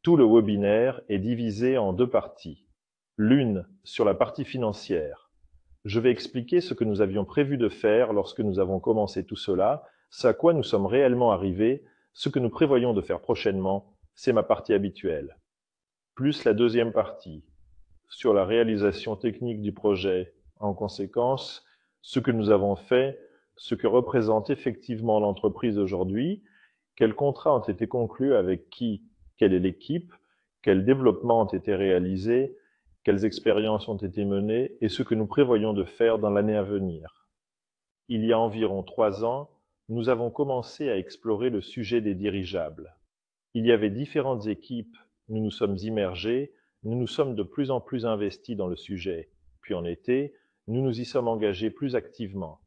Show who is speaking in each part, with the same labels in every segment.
Speaker 1: Tout le webinaire est divisé en deux parties. L'une sur la partie financière. Je vais expliquer ce que nous avions prévu de faire lorsque nous avons commencé tout cela, ce à quoi nous sommes réellement arrivés, ce que nous prévoyons de faire prochainement, c'est ma partie habituelle. Plus la deuxième partie, sur la réalisation technique du projet, en conséquence, ce que nous avons fait, ce que représente effectivement l'entreprise aujourd'hui, quels contrats ont été conclus avec qui, quelle est l'équipe, quels développements ont été réalisés, quelles expériences ont été menées et ce que nous prévoyons de faire dans l'année à venir. Il y a environ 3 ans, nous avons commencé à explorer le sujet des dirigeables. Il y avait différentes équipes, nous nous sommes immergés, nous nous sommes de plus en plus investis dans le sujet. Puis en été, nous nous y sommes engagés plus activement.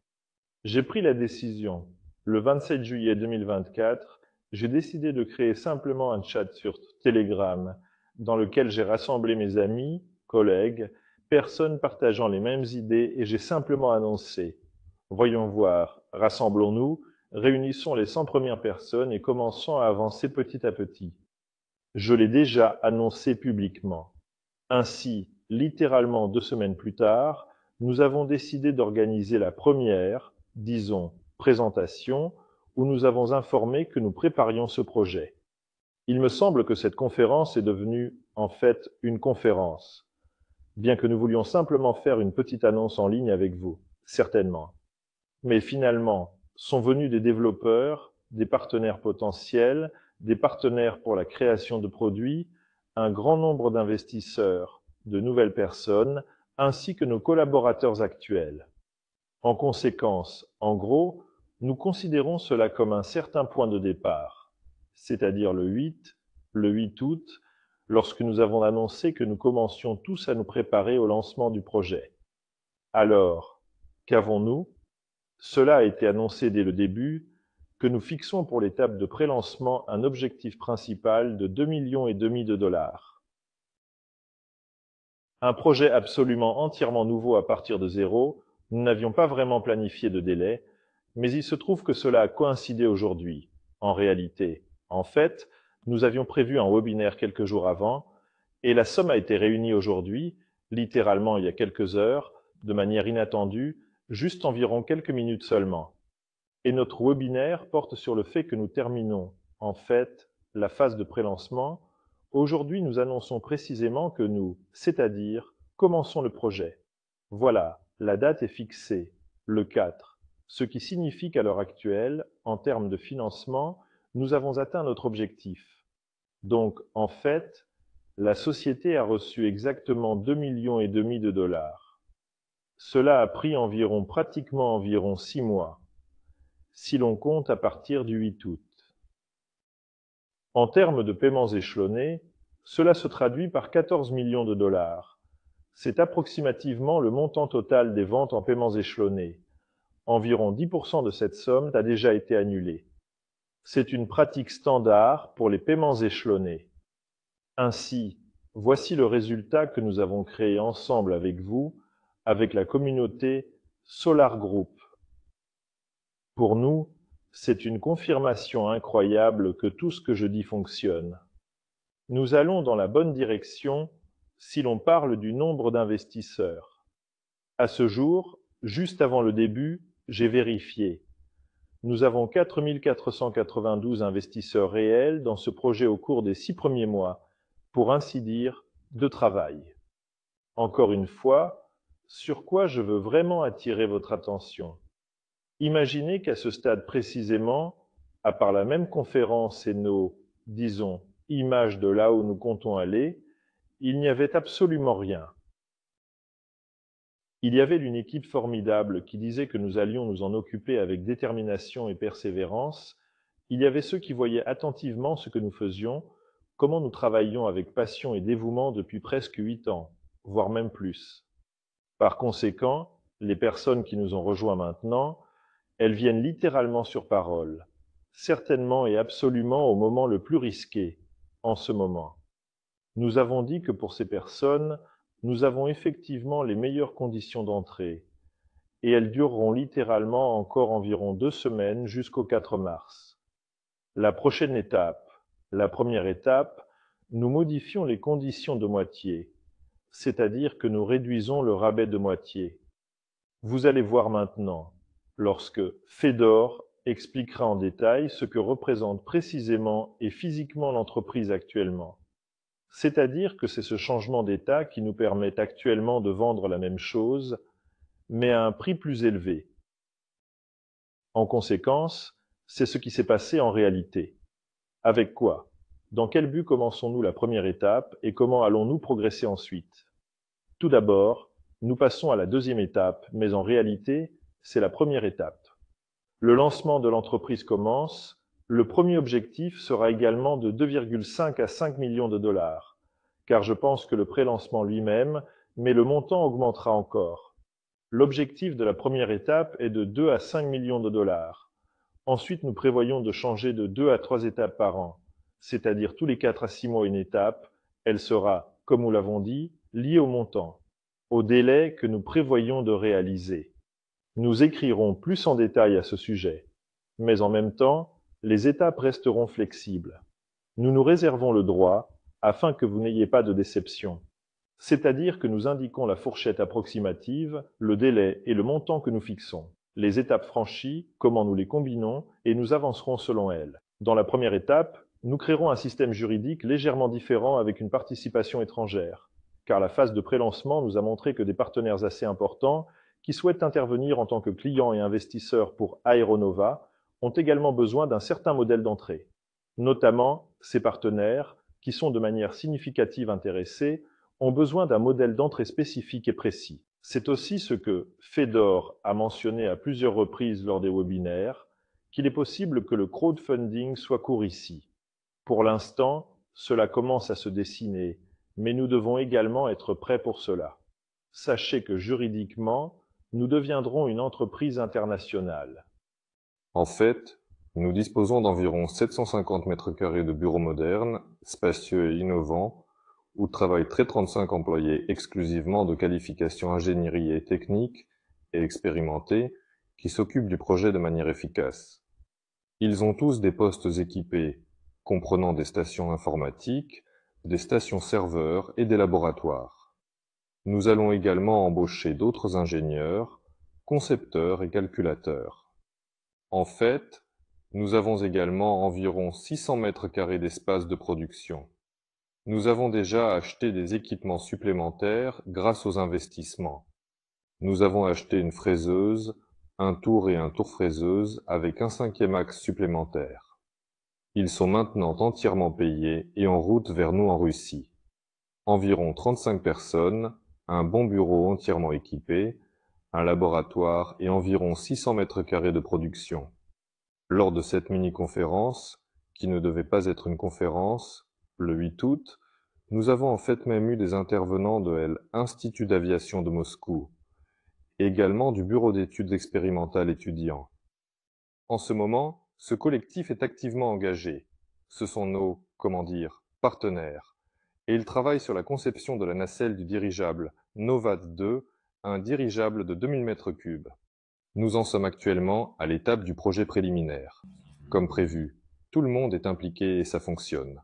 Speaker 1: J'ai pris la décision, le 27 juillet 2024, j'ai décidé de créer simplement un chat sur Telegram dans lequel j'ai rassemblé mes amis, collègues, personnes partageant les mêmes idées et j'ai simplement annoncé « Voyons voir, rassemblons-nous, réunissons les 100 premières personnes et commençons à avancer petit à petit. » Je l'ai déjà annoncé publiquement. Ainsi, littéralement 2 semaines plus tard, nous avons décidé d'organiser la première, disons, présentation, où nous avons informé que nous préparions ce projet. Il me semble que cette conférence est devenue, en fait, une conférence, bien que nous voulions simplement faire une petite annonce en ligne avec vous, certainement. Mais finalement, sont venus des développeurs, des partenaires potentiels, des partenaires pour la création de produits, un grand nombre d'investisseurs, de nouvelles personnes, ainsi que nos collaborateurs actuels. En conséquence, en gros, nous considérons cela comme un certain point de départ, c'est-à-dire le 8 août, lorsque nous avons annoncé que nous commencions tous à nous préparer au lancement du projet. Alors, qu'avons-nous ? Cela a été annoncé dès le début, que nous fixons pour l'étape de pré-lancement un objectif principal de 2,5 millions de dollars. Un projet absolument entièrement nouveau à partir de zéro, nous n'avions pas vraiment planifié de délai, mais il se trouve que cela a coïncidé aujourd'hui. En réalité, en fait, nous avions prévu un webinaire quelques jours avant, et la somme a été réunie aujourd'hui, littéralement il y a quelques heures, de manière inattendue, juste environ quelques minutes seulement. Et notre webinaire porte sur le fait que nous terminons, en fait, la phase de pré-lancement. Aujourd'hui, nous annonçons précisément que nous, c'est-à-dire, commençons le projet. Voilà, la date est fixée, le 4, ce qui signifie qu'à l'heure actuelle, en termes de financement, nous avons atteint notre objectif. Donc, en fait, la société a reçu exactement 2,5 millions de dollars. Cela a pris pratiquement environ 6 mois, si l'on compte à partir du 8 août. En termes de paiements échelonnés, cela se traduit par 14 millions de dollars. C'est approximativement le montant total des ventes en paiements échelonnés. Environ 10% de cette somme a déjà été annulée. C'est une pratique standard pour les paiements échelonnés. Ainsi, voici le résultat que nous avons créé ensemble avec vous, avec la communauté Solar Group. Pour nous, c'est une confirmation incroyable que tout ce que je dis fonctionne. Nous allons dans la bonne direction si l'on parle du nombre d'investisseurs. À ce jour, juste avant le début, j'ai vérifié. Nous avons 4 492 investisseurs réels dans ce projet au cours des 6 premiers mois, pour ainsi dire, de travail. Encore une fois, sur quoi je veux vraiment attirer votre attention. Imaginez qu'à ce stade précisément, à part la même conférence et nos, disons, images de là où nous comptons aller, il n'y avait absolument rien. Il y avait une équipe formidable qui disait que nous allions nous en occuper avec détermination et persévérance. Il y avait ceux qui voyaient attentivement ce que nous faisions, comment nous travaillions avec passion et dévouement depuis presque 8 ans, voire même plus. Par conséquent, les personnes qui nous ont rejoints maintenant, elles viennent littéralement sur parole, certainement et absolument au moment le plus risqué, en ce moment. Nous avons dit que pour ces personnes, nous avons effectivement les meilleures conditions d'entrée, et elles dureront littéralement encore environ 2 semaines jusqu'au 4 mars. La prochaine étape, la première étape, nous modifions les conditions de moitié, c'est-à-dire que nous réduisons le rabais de moitié. Vous allez voir maintenant, lorsque Fedor expliquera en détail ce que représente précisément et physiquement l'entreprise actuellement. C'est-à-dire que c'est ce changement d'état qui nous permet actuellement de vendre la même chose, mais à un prix plus élevé. En conséquence, c'est ce qui s'est passé en réalité. Avec quoi? Dans quel but commençons-nous la première étape et comment allons-nous progresser ensuite? Tout d'abord, nous passons à la deuxième étape, mais en réalité, c'est la première étape. Le lancement de l'entreprise commence. Le premier objectif sera également de 2,5 à 5 millions de dollars, car je pense que le pré-lancement lui-même, mais le montant augmentera encore. L'objectif de la première étape est de 2 à 5 millions de dollars. Ensuite, nous prévoyons de changer de 2 à 3 étapes par an, c'est-à-dire tous les 4 à 6 mois une étape. Elle sera, comme nous l'avons dit, liée au montant, au délai que nous prévoyons de réaliser. Nous écrirons plus en détail à ce sujet, mais en même temps, les étapes resteront flexibles. Nous nous réservons le droit, afin que vous n'ayez pas de déception. C'est-à-dire que nous indiquons la fourchette approximative, le délai et le montant que nous fixons, les étapes franchies, comment nous les combinons, et nous avancerons selon elles. Dans la première étape, nous créerons un système juridique légèrement différent avec une participation étrangère, car la phase de pré-lancement nous a montré que des partenaires assez importants qui souhaitent intervenir en tant que clients et investisseurs pour Aeronova ont également besoin d'un certain modèle d'entrée. Notamment, ces partenaires, qui sont de manière significative intéressés, ont besoin d'un modèle d'entrée spécifique et précis. C'est aussi ce que Fedor a mentionné à plusieurs reprises lors des webinaires, qu'il est possible que le crowdfunding soit court ici. Pour l'instant, cela commence à se dessiner, mais nous devons également être prêts pour cela. Sachez que juridiquement, nous deviendrons une entreprise internationale.
Speaker 2: En fait, nous disposons d'environ 750 mètres carrés de bureaux modernes, spacieux et innovants, où travaillent 35 employés exclusivement de qualification ingénierie et technique et expérimentés qui s'occupent du projet de manière efficace. Ils ont tous des postes équipés, comprenant des stations informatiques, des stations serveurs et des laboratoires. Nous allons également embaucher d'autres ingénieurs, concepteurs et calculateurs. En fait, nous avons également environ 600 mètres carrés d'espace de production. Nous avons déjà acheté des équipements supplémentaires grâce aux investissements. Nous avons acheté une fraiseuse, un tour et un tour-fraiseuse avec un 5e axe supplémentaire. Ils sont maintenant entièrement payés et en route vers nous en Russie. Environ 35 personnes, un bon bureau entièrement équipé, un laboratoire et environ 600 mètres carrés de production. Lors de cette mini-conférence, qui ne devait pas être une conférence, le 8 août, nous avons en fait même eu des intervenants de l'Institut d'aviation de Moscou, et également du Bureau d'études expérimentales étudiants. En ce moment, ce collectif est activement engagé. Ce sont nos, partenaires. Et ils travaillent sur la conception de la nacelle du dirigeable Nova 2, un dirigeable de 2000 m3. Nous en sommes actuellement à l'étape du projet préliminaire. Comme prévu, tout le monde est impliqué et ça fonctionne.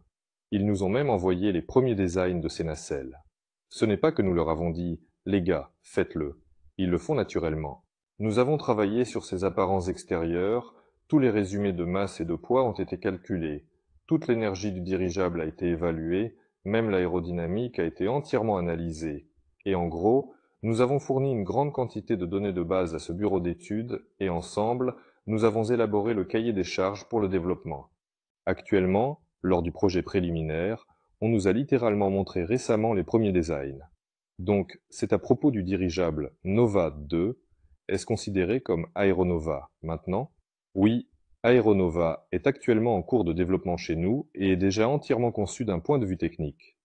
Speaker 2: Ils nous ont même envoyé les premiers designs de ces nacelles. Ce n'est pas que nous leur avons dit « Les gars, faites-le ». Ils le font naturellement. Nous avons travaillé sur ces apparences extérieures, tous les résumés de masse et de poids ont été calculés, toute l'énergie du dirigeable a été évaluée, même l'aérodynamique a été entièrement analysée. Et en gros, nous avons fourni une grande quantité de données de base à ce bureau d'études et ensemble, nous avons élaboré le cahier des charges pour le développement. Actuellement, lors du projet préliminaire, on nous a littéralement montré récemment les premiers designs. Donc, c'est à propos du dirigeable Nova 2. Est-ce considéré comme Aeronova maintenant? Oui, Aeronova est actuellement en cours de développement chez nous et est déjà entièrement conçu d'un point de vue technique.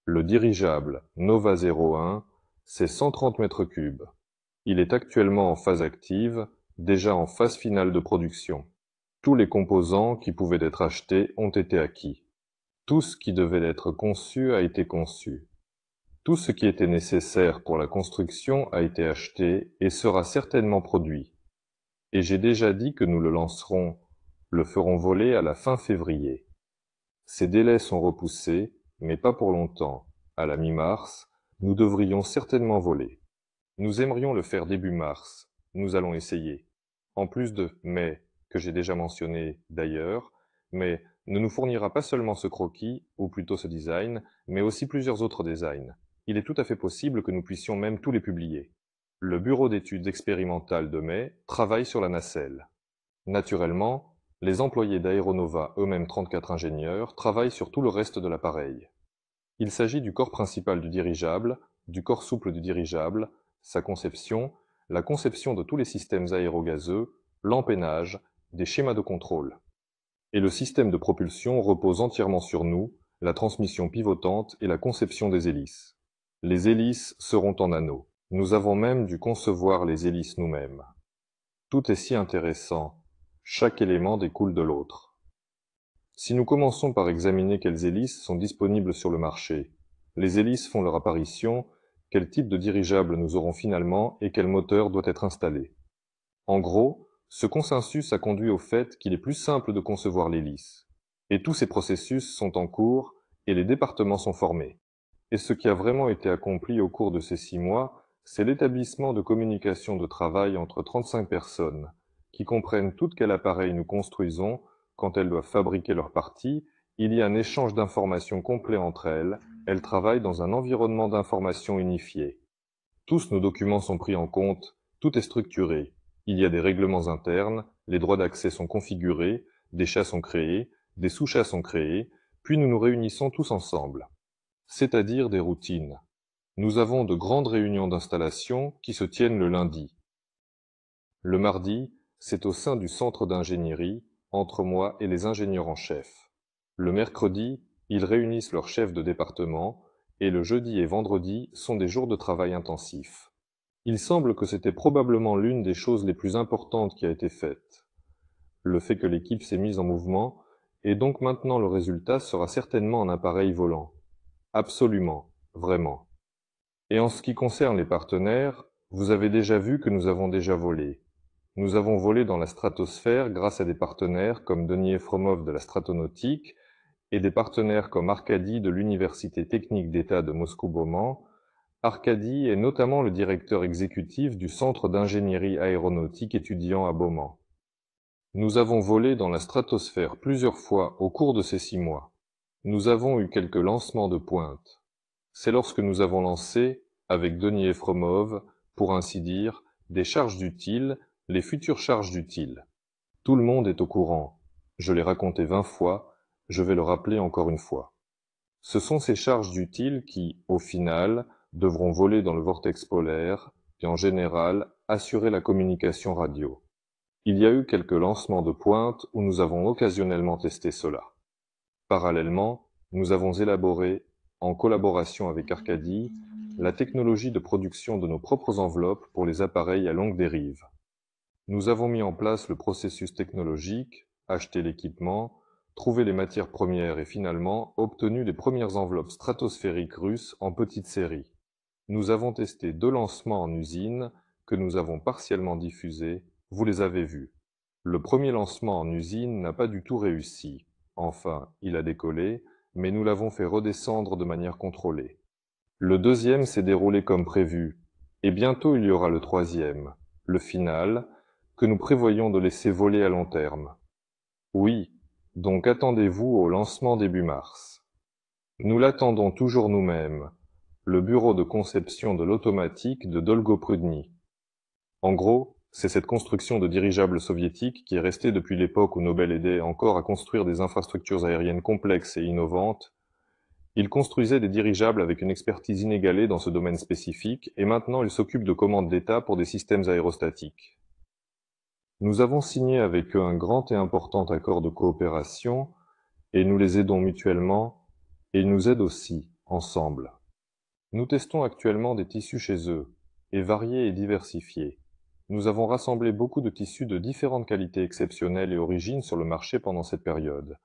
Speaker 2: Le dirigeable Nova 01, c'est 130 m3. Il est actuellement en phase active, déjà en phase finale de production. Tous les composants qui pouvaient être achetés ont été acquis. Tout ce qui devait être conçu a été conçu. Tout ce qui était nécessaire pour la construction a été acheté et sera certainement produit. Et j'ai déjà dit que nous le ferons voler à la fin février. Ces délais sont repoussés, mais pas pour longtemps. À la mi-mars, nous devrions certainement voler. Nous aimerions le faire début mars. Nous allons essayer. En plus de mai, que j'ai déjà mentionné d'ailleurs, mais ne nous fournira pas seulement ce croquis, ou plutôt ce design, mais aussi plusieurs autres designs. Il est tout à fait possible que nous puissions même tous les publier. Le bureau d'études expérimentales de mai travaille sur la nacelle. Naturellement, les employés d'Aeronova, eux-mêmes 34 ingénieurs, travaillent sur tout le reste de l'appareil. Il s'agit du corps principal du dirigeable, du corps souple du dirigeable, sa conception, la conception de tous les systèmes aérogazeux, l'empennage, des schémas de contrôle. Et le système de propulsion repose entièrement sur nous, la transmission pivotante et la conception des hélices. Les hélices seront en anneaux. Nous avons même dû concevoir les hélices nous-mêmes. Tout est si intéressant. Chaque élément découle de l'autre. Si nous commençons par examiner quelles hélices sont disponibles sur le marché, les hélices font leur apparition, quel type de dirigeable nous aurons finalement et quel moteur doit être installé. En gros, ce consensus a conduit au fait qu'il est plus simple de concevoir l'hélice. Et tous ces processus sont en cours et les départements sont formés. Et ce qui a vraiment été accompli au cours de ces 6 mois, c'est l'établissement de communications de travail entre 35 personnes, qui comprennent tout quel appareil nous construisons quand elles doivent fabriquer leurs parties. Il y a un échange d'informations complet entre elles travaillent dans un environnement d'information unifié. Tous nos documents sont pris en compte, tout est structuré. Il y a des règlements internes, les droits d'accès sont configurés, des chats sont créés, des sous-chats sont créés, puis nous nous réunissons tous ensemble. C'est-à-dire des routines. Nous avons de grandes réunions d'installation qui se tiennent le lundi. Le mardi, c'est au sein du centre d'ingénierie, entre moi et les ingénieurs en chef. Le mercredi, ils réunissent leurs chefs de département, et le jeudi et vendredi sont des jours de travail intensif. Il semble que c'était probablement l'une des choses les plus importantes qui a été faite. Le fait que l'équipe s'est mise en mouvement, et donc maintenant le résultat sera certainement un appareil volant. Absolument, vraiment. Et en ce qui concerne les partenaires, vous avez déjà vu que nous avons déjà volé. Nous avons volé dans la stratosphère grâce à des partenaires comme Denis Efremov de la Stratonautique et des partenaires comme Arkady de l'Université technique d'État de Moscou-Bauman. Arkady est notamment le directeur exécutif du Centre d'ingénierie aéronautique étudiant à Bauman. Nous avons volé dans la stratosphère plusieurs fois au cours de ces 6 mois. Nous avons eu quelques lancements de pointe. C'est lorsque nous avons lancé, avec Denis Efremov, pour ainsi dire, des charges d'utiles, les futures charges d'utiles. Tout le monde est au courant. Je l'ai raconté 20 fois, je vais le rappeler encore une fois. Ce sont ces charges d'utiles qui, au final, devront voler dans le vortex polaire et en général assurer la communication radio. Il y a eu quelques lancements de pointe où nous avons occasionnellement testé cela. Parallèlement, nous avons élaboré, en collaboration avec Arkady, la technologie de production de nos propres enveloppes pour les appareils à longue dérive. Nous avons mis en place le processus technologique, acheté l'équipement, trouvé les matières premières et finalement obtenu les premières enveloppes stratosphériques russes en petite série. Nous avons testé 2 lancements en usine que nous avons partiellement diffusés, vous les avez vus. Le premier lancement en usine n'a pas du tout réussi. Enfin, il a décollé, mais nous l'avons fait redescendre de manière contrôlée. Le deuxième s'est déroulé comme prévu, et bientôt il y aura le troisième, le final, que nous prévoyons de laisser voler à long terme. Oui, donc attendez-vous au lancement début mars. Nous l'attendons toujours nous-mêmes, le bureau de conception de l'automatique de Dolgoprudny. En gros, c'est cette construction de dirigeables soviétiques qui est restée depuis l'époque où Nobel aidait encore à construire des infrastructures aériennes complexes et innovantes. Il construisait des dirigeables avec une expertise inégalée dans ce domaine spécifique, et maintenant il s'occupe de commandes d'État pour des systèmes aérostatiques. Nous avons signé avec eux un grand et important accord de coopération, et nous les aidons mutuellement, et ils nous aident aussi, ensemble. Nous testons actuellement des tissus chez eux, et variés et diversifiés. Nous avons rassemblé beaucoup de tissus de différentes qualités exceptionnelles et origines sur le marché pendant cette période,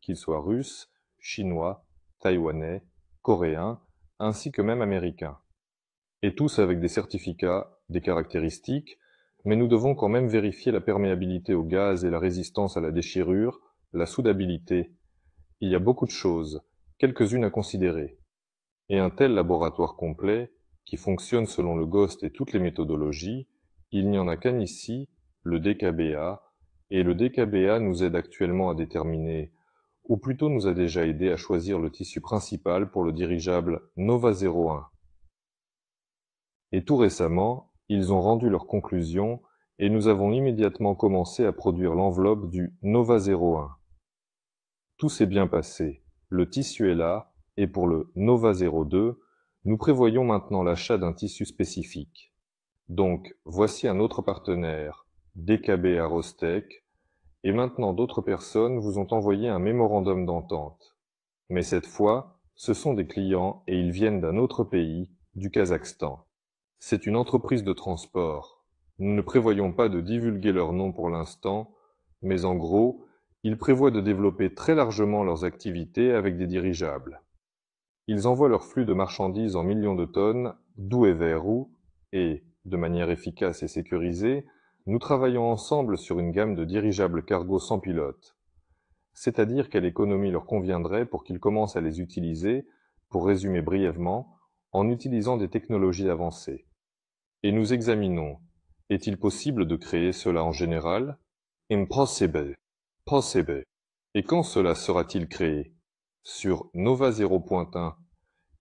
Speaker 2: qu'ils soient russes, chinois, taïwanais, coréens, ainsi que même américains. Et tous avec des certificats, des caractéristiques, mais nous devons quand même vérifier la perméabilité au gaz et la résistance à la déchirure, la soudabilité. Il y a beaucoup de choses, quelques-unes à considérer. Et un tel laboratoire complet, qui fonctionne selon le GHOST et toutes les méthodologies, il n'y en a qu'un ici, le DKBA, et le DKBA nous aide actuellement à déterminer, ou plutôt nous a déjà aidé à choisir le tissu principal pour le dirigeable Nova 01. Et tout récemment, ils ont rendu leurs conclusions et nous avons immédiatement commencé à produire l'enveloppe du Nova 01. Tout s'est bien passé, le tissu est là, et pour le Nova 02, nous prévoyons maintenant l'achat d'un tissu spécifique. Donc, voici un autre partenaire, DKB Arostec, et maintenant d'autres personnes vous ont envoyé un mémorandum d'entente. Mais cette fois, ce sont des clients et ils viennent d'un autre pays, du Kazakhstan. C'est une entreprise de transport. Nous ne prévoyons pas de divulguer leur nom pour l'instant, mais en gros, ils prévoient de développer très largement leurs activités avec des dirigeables. Ils envoient leur flux de marchandises en millions de tonnes, d'où et vers où, et, de manière efficace et sécurisée, nous travaillons ensemble sur une gamme de dirigeables cargo sans pilote. C'est-à-dire quelle économie leur conviendrait pour qu'ils commencent à les utiliser, pour résumer brièvement, en utilisant des technologies avancées. Et nous examinons, est-il possible de créer cela en général? Impossible. Possible. Et quand cela sera-t-il créé? Sur Nova 0.1,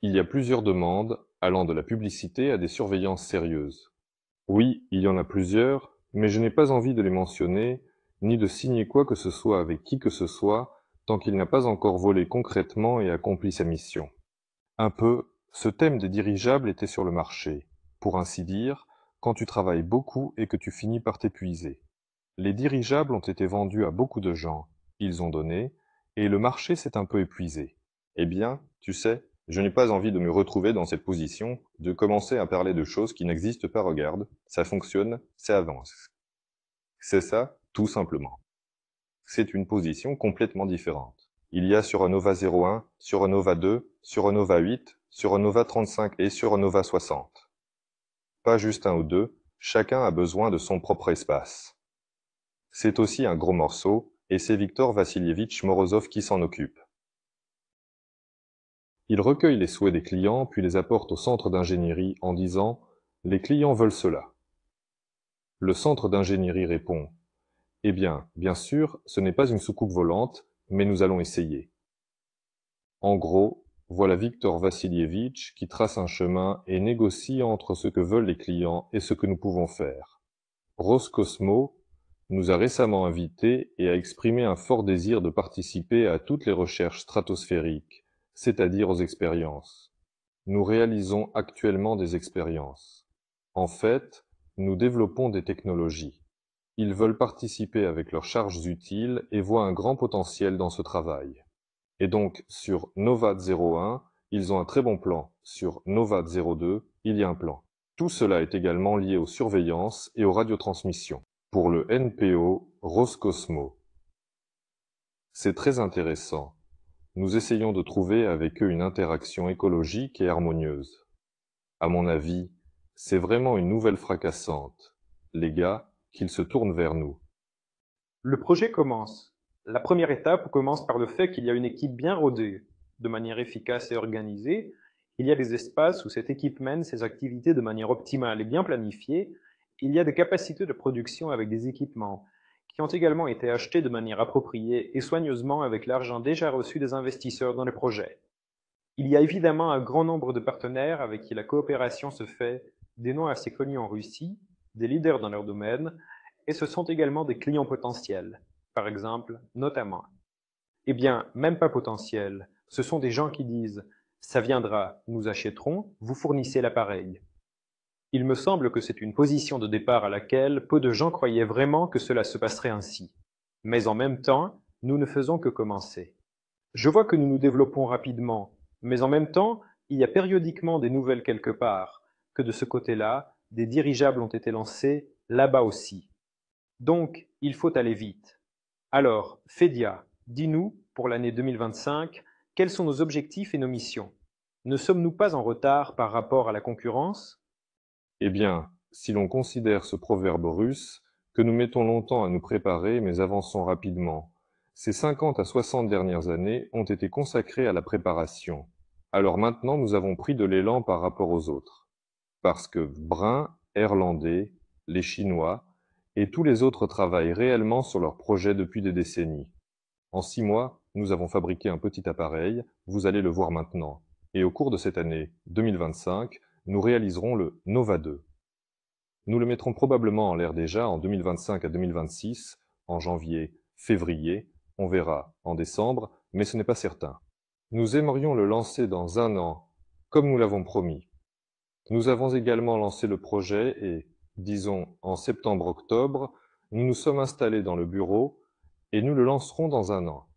Speaker 2: il y a plusieurs demandes allant de la publicité à des surveillances sérieuses. Oui, il y en a plusieurs, mais je n'ai pas envie de les mentionner, ni de signer quoi que ce soit avec qui que ce soit, tant qu'il n'a pas encore volé concrètement et accompli sa mission. Un peu, ce thème des dirigeables était sur le marché, pour ainsi dire, quand tu travailles beaucoup et que tu finis par t'épuiser. Les dirigeables ont été vendus à beaucoup de gens, ils ont donné, et le marché s'est un peu épuisé. Eh bien, tu sais, je n'ai pas envie de me retrouver dans cette position, de commencer à parler de choses qui n'existent pas, regarde, ça fonctionne, ça avance. C'est ça, tout simplement. C'est une position complètement différente. Il y a sur un Nova 01, sur un Nova 2, sur un Nova 8, sur un Nova 35 et sur un Nova 60. Pas juste un ou deux, chacun a besoin de son propre espace. C'est aussi un gros morceau, et c'est Viktor Vassilievitch Morozov qui s'en occupe. Il recueille les souhaits des clients, puis les apporte au centre d'ingénierie en disant « Les clients veulent cela ». Le centre d'ingénierie répond « Eh bien, bien sûr, ce n'est pas une soucoupe volante, mais nous allons essayer ». En gros, voilà Viktor Vassilievitch qui trace un chemin et négocie entre ce que veulent les clients et ce que nous pouvons faire. Roscosmo nous a récemment invités et a exprimé un fort désir de participer à toutes les recherches stratosphériques, c'est-à-dire aux expériences. Nous réalisons actuellement des expériences. En fait, nous développons des technologies. Ils veulent participer avec leurs charges utiles et voient un grand potentiel dans ce travail. Et donc, sur Nova 01, ils ont un très bon plan. Sur Nova 02, il y a un plan. Tout cela est également lié aux surveillances et aux radiotransmissions. Pour le NPO Roscosmo. C'est très intéressant. Nous essayons de trouver avec eux une interaction écologique et harmonieuse. À mon avis, c'est vraiment une nouvelle fracassante. Les gars, qu'ils se tournent vers nous.
Speaker 3: Le projet commence. La première étape commence par le fait qu'il y a une équipe bien rodée. De manière efficace et organisée, il y a des espaces où cette équipe mène ses activités de manière optimale et bien planifiée. Il y a des capacités de production avec des équipements qui ont également été achetés de manière appropriée et soigneusement avec l'argent déjà reçu des investisseurs dans le projet. Il y a évidemment un grand nombre de partenaires avec qui la coopération se fait, des noms assez connus en Russie, des leaders dans leur domaine, et ce sont également des clients potentiels, par exemple, notamment. Eh bien, même pas potentiels, ce sont des gens qui disent « ça viendra, nous achèterons, vous fournissez l'appareil ». Il me semble que c'est une position de départ à laquelle peu de gens croyaient vraiment que cela se passerait ainsi. Mais en même temps, nous ne faisons que commencer. Je vois que nous nous développons rapidement, mais en même temps, il y a périodiquement des nouvelles quelque part, que de ce côté-là, des dirigeables ont été lancés, là-bas aussi. Donc, il faut aller vite. Alors, Fedia, dis-nous, pour l'année 2025, quels sont nos objectifs et nos missions? Ne sommes-nous pas en retard par rapport à la concurrence?
Speaker 2: Eh bien, si l'on considère ce proverbe russe, que nous mettons longtemps à nous préparer mais avançons rapidement, Ces 50 à 60 dernières années ont été consacrées à la préparation. Alors maintenant, nous avons pris de l'élan par rapport aux autres. Parce que Brun, Erlandais, les Chinois et tous les autres travaillent réellement sur leurs projets depuis des décennies. En 6 mois, nous avons fabriqué un petit appareil, vous allez le voir maintenant. Et au cours de cette année 2025, nous réaliserons le Nova 2. Nous le mettrons probablement en l'air déjà en 2025 à 2026, en janvier, février, on verra en décembre, mais ce n'est pas certain. Nous aimerions le lancer dans 1 an, comme nous l'avons promis. Nous avons également lancé le projet et, disons, en septembre-octobre, nous nous sommes installés dans le bureau et nous le lancerons dans 1 an.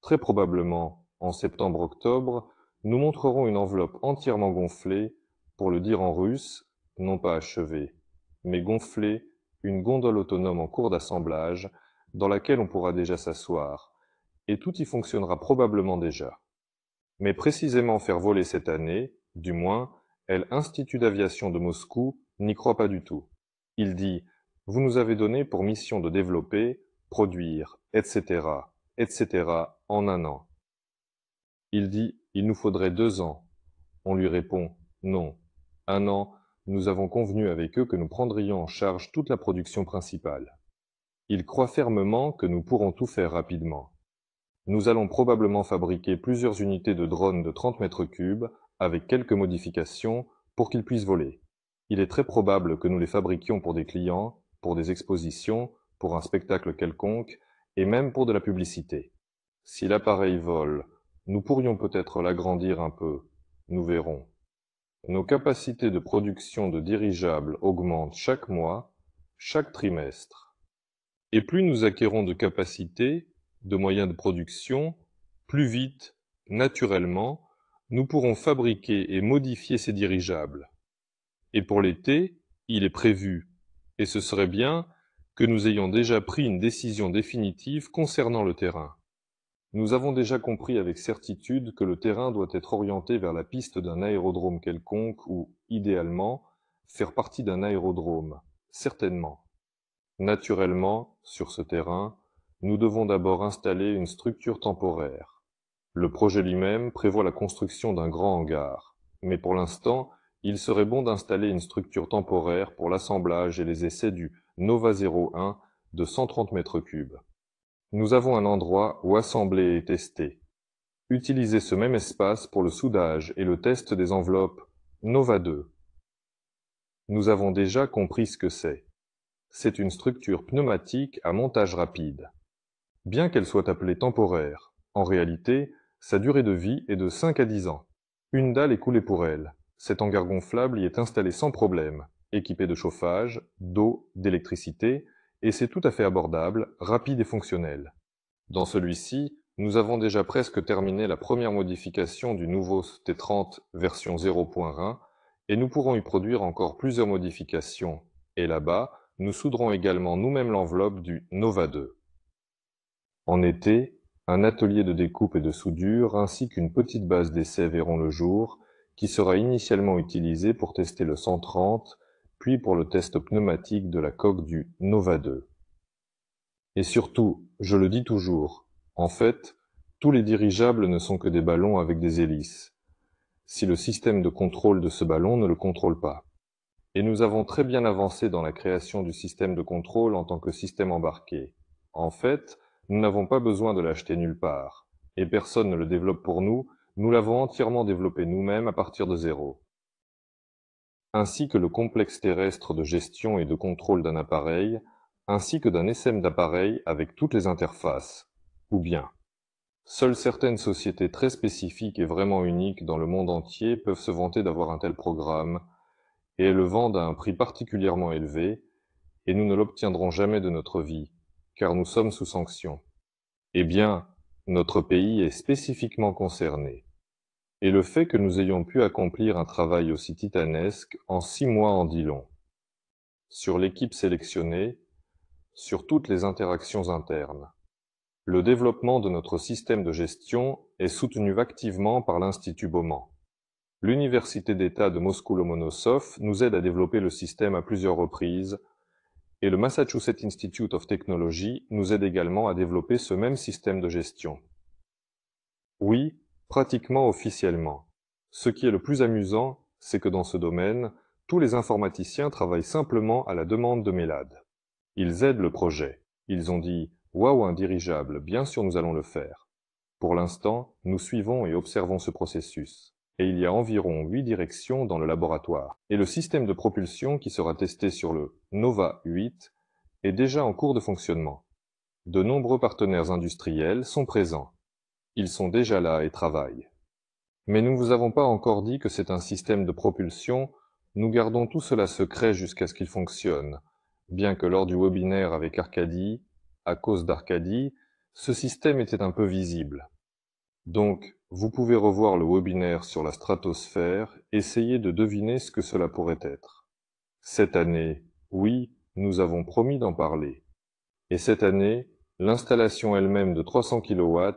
Speaker 2: Très probablement, en septembre-octobre, nous montrerons une enveloppe entièrement gonflée, pour le dire en russe, non pas achevée, mais gonflée, une gondole autonome en cours d'assemblage, dans laquelle on pourra déjà s'asseoir, et tout y fonctionnera probablement déjà. Mais précisément faire voler cette année, du moins, l'Institut d'aviation de Moscou n'y croit pas du tout. Il dit « Vous nous avez donné pour mission de développer, produire, etc., etc. en 1 an. » Il dit « Il nous faudrait 2 ans. » On lui répond « Non. 1 an, nous avons convenu avec eux que nous prendrions en charge toute la production principale. » Il croit fermement que nous pourrons tout faire rapidement. Nous allons probablement fabriquer plusieurs unités de drones de 30 mètres cubes, avec quelques modifications, pour qu'ils puissent voler. Il est très probable que nous les fabriquions pour des clients, pour des expositions, pour un spectacle quelconque, et même pour de la publicité. Si l'appareil vole, nous pourrions peut-être l'agrandir un peu, nous verrons. Nos capacités de production de dirigeables augmentent chaque mois, chaque trimestre. Et plus nous acquérons de capacités, de moyens de production, plus vite, naturellement, nous pourrons fabriquer et modifier ces dirigeables. Et pour l'été, il est prévu, et ce serait bien, que nous ayons déjà pris une décision définitive concernant le terrain. Nous avons déjà compris avec certitude que le terrain doit être orienté vers la piste d'un aérodrome quelconque ou, idéalement, faire partie d'un aérodrome, certainement. Naturellement, sur ce terrain, nous devons d'abord installer une structure temporaire. Le projet lui-même prévoit la construction d'un grand hangar, mais pour l'instant, il serait bon d'installer une structure temporaire pour l'assemblage et les essais du Nova 01 de 130 mètres cubes. Nous avons un endroit où assembler et tester. Utilisez ce même espace pour le soudage et le test des enveloppes Nova 2. Nous avons déjà compris ce que c'est. C'est une structure pneumatique à montage rapide. Bien qu'elle soit appelée temporaire, en réalité, sa durée de vie est de 5 à 10 ans. Une dalle est coulée pour elle. Cet hangar gonflable y est installé sans problème, équipé de chauffage, d'eau, d'électricité, et c'est tout à fait abordable, rapide et fonctionnel. Dans celui-ci, nous avons déjà presque terminé la première modification du nouveau T30 version 0.1, et nous pourrons y produire encore plusieurs modifications. Et là-bas, nous souderons également nous-mêmes l'enveloppe du Nova 2. En été, un atelier de découpe et de soudure ainsi qu'une petite base d'essai verront le jour, qui sera initialement utilisée pour tester le 130, puis pour le test pneumatique de la coque du Nova 2. Et surtout, je le dis toujours, en fait, tous les dirigeables ne sont que des ballons avec des hélices, si le système de contrôle de ce ballon ne le contrôle pas. Et nous avons très bien avancé dans la création du système de contrôle en tant que système embarqué. En fait, nous n'avons pas besoin de l'acheter nulle part, et personne ne le développe pour nous, nous l'avons entièrement développé nous-mêmes à partir de zéro. Ainsi que le complexe terrestre de gestion et de contrôle d'un appareil, ainsi que d'un SM d'appareil avec toutes les interfaces, ou bien. Seules certaines sociétés très spécifiques et vraiment uniques dans le monde entier peuvent se vanter d'avoir un tel programme, et elles le vendent à un prix particulièrement élevé, et nous ne l'obtiendrons jamais de notre vie, car nous sommes sous sanction. Eh bien, notre pays est spécifiquement concerné. Et le fait que nous ayons pu accomplir un travail aussi titanesque en 6 mois en dit long. Sur l'équipe sélectionnée, sur toutes les interactions internes. Le développement de notre système de gestion est soutenu activement par l'Institut Bauman. L'Université d'État de Moscou-Lomonosov nous aide à développer le système à plusieurs reprises, Et le Massachusetts Institute of Technology nous aide également à développer ce même système de gestion. Oui, pratiquement officiellement. Ce qui est le plus amusant, c'est que dans ce domaine, tous les informaticiens travaillent simplement à la demande de Mélade. Ils aident le projet. Ils ont dit « Waouh, un dirigeable, bien sûr nous allons le faire ». Pour l'instant, nous suivons et observons ce processus. Et il y a environ 8 directions dans le laboratoire. Et le système de propulsion qui sera testé sur le Nova 8 est déjà en cours de fonctionnement. De nombreux partenaires industriels sont présents. Ils sont déjà là et travaillent. Mais nous ne vous avons pas encore dit que c'est un système de propulsion. Nous gardons tout cela secret jusqu'à ce qu'il fonctionne, bien que lors du webinaire avec Arcadie, à cause d'Arcadie, ce système était un peu visible. Donc, vous pouvez revoir le webinaire sur la stratosphère, essayer de deviner ce que cela pourrait être. Cette année, oui, nous avons promis d'en parler. Et cette année, l'installation elle-même de 300 kW,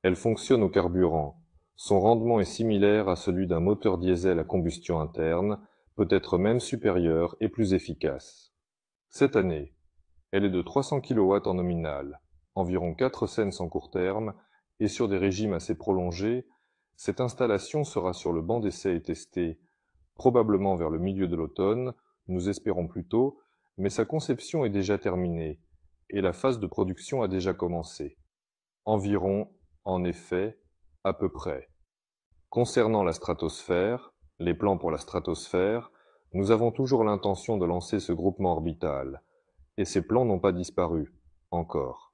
Speaker 2: elle fonctionne au carburant. Son rendement est similaire à celui d'un moteur diesel à combustion interne, peut-être même supérieur et plus efficace. Cette année, elle est de 300 kW en nominal, environ 4 cents en court terme, et sur des régimes assez prolongés, cette installation sera sur le banc d'essai et testée, probablement vers le milieu de l'automne, nous espérons plus tôt, mais sa conception est déjà terminée, et la phase de production a déjà commencé. Environ, en effet, à peu près. Concernant la stratosphère, les plans pour la stratosphère, nous avons toujours l'intention de lancer ce groupement orbital, et ces plans n'ont pas disparu, encore.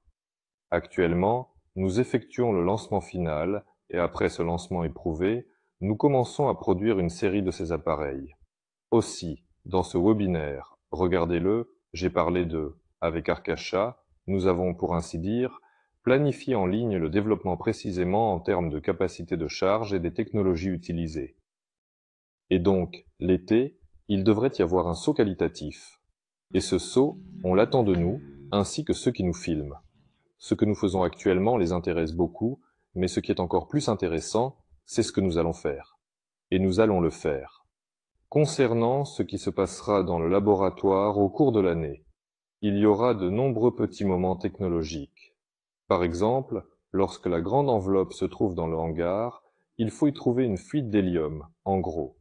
Speaker 2: Actuellement, nous effectuons le lancement final, et après ce lancement éprouvé, nous commençons à produire une série de ces appareils. Aussi, dans ce webinaire, regardez-le, j'ai parlé de « Avec Arcachat », nous avons, pour ainsi dire, planifié en ligne le développement précisément en termes de capacité de charge et des technologies utilisées. Et donc, l'été, il devrait y avoir un saut qualitatif. Et ce saut, on l'attend de nous, ainsi que ceux qui nous filment. Ce que nous faisons actuellement les intéresse beaucoup, mais ce qui est encore plus intéressant, c'est ce que nous allons faire. Et nous allons le faire. Concernant ce qui se passera dans le laboratoire au cours de l'année, il y aura de nombreux petits moments technologiques. Par exemple, lorsque la grande enveloppe se trouve dans le hangar, il faut y trouver une fuite d'hélium, en gros.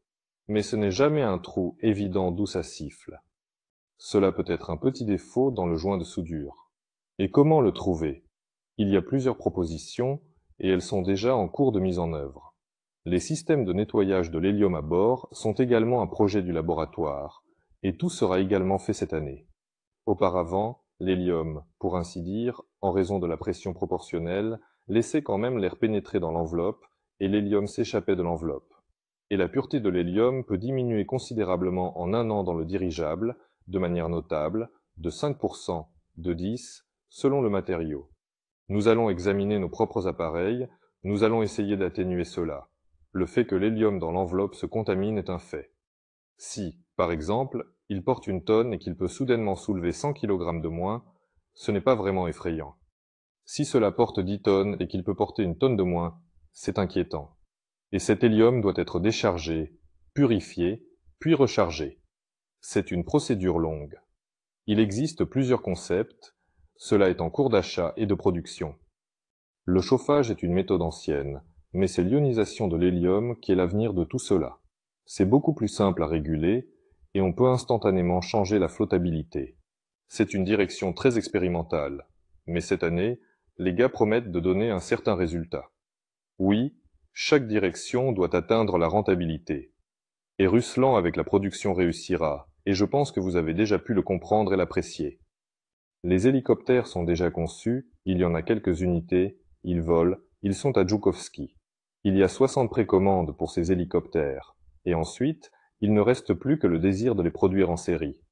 Speaker 2: Mais ce n'est jamais un trou évident d'où ça siffle. Cela peut être un petit défaut dans le joint de soudure. Et comment le trouver? Il y a plusieurs propositions, et elles sont déjà en cours de mise en œuvre. Les systèmes de nettoyage de l'hélium à bord sont également un projet du laboratoire, et tout sera également fait cette année. Auparavant, l'hélium, pour ainsi dire, en raison de la pression proportionnelle, laissait quand même l'air pénétrer dans l'enveloppe, et l'hélium s'échappait de l'enveloppe. Et la pureté de l'hélium peut diminuer considérablement en un an dans le dirigeable, de manière notable, de 5%, de 10%, selon le matériau. Nous allons examiner nos propres appareils, nous allons essayer d'atténuer cela. Le fait que l'hélium dans l'enveloppe se contamine est un fait. Si, par exemple, il porte une tonne et qu'il peut soudainement soulever 100 kg de moins, ce n'est pas vraiment effrayant. Si cela porte 10 tonnes et qu'il peut porter une tonne de moins, c'est inquiétant. Et cet hélium doit être déchargé, purifié, puis rechargé. C'est une procédure longue. Il existe plusieurs concepts, cela est en cours d'achat et de production. Le chauffage est une méthode ancienne, mais c'est l'ionisation de l'hélium qui est l'avenir de tout cela. C'est beaucoup plus simple à réguler, et on peut instantanément changer la flottabilité. C'est une direction très expérimentale, mais cette année, les gars promettent de donner un certain résultat. Oui, chaque direction doit atteindre la rentabilité. Et Ruslan avec la production réussira, et je pense que vous avez déjà pu le comprendre et l'apprécier. Les hélicoptères sont déjà conçus, il y en a quelques unités, ils volent, ils sont à Joukovski. Il y a 60 précommandes pour ces hélicoptères, et ensuite, il ne reste plus que le désir de les produire en série.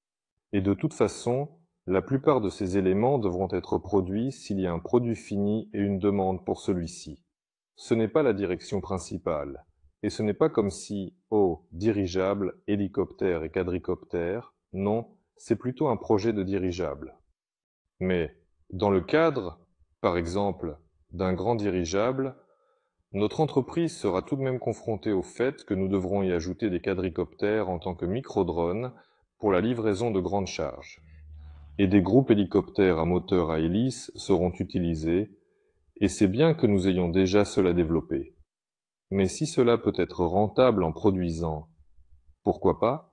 Speaker 2: Et de toute façon, la plupart de ces éléments devront être produits s'il y a un produit fini et une demande pour celui-ci. Ce n'est pas la direction principale, et ce n'est pas comme si, oh, dirigeable, hélicoptère et quadricoptère, non, c'est plutôt un projet de dirigeable. Mais, dans le cadre, par exemple, d'un grand dirigeable, notre entreprise sera tout de même confrontée au fait que nous devrons y ajouter des quadricoptères en tant que micro-drones pour la livraison de grandes charges. et des groupes hélicoptères à moteur à hélice seront utilisés, et c'est bien que nous ayons déjà cela développé. Mais si cela peut être rentable en produisant, pourquoi pas?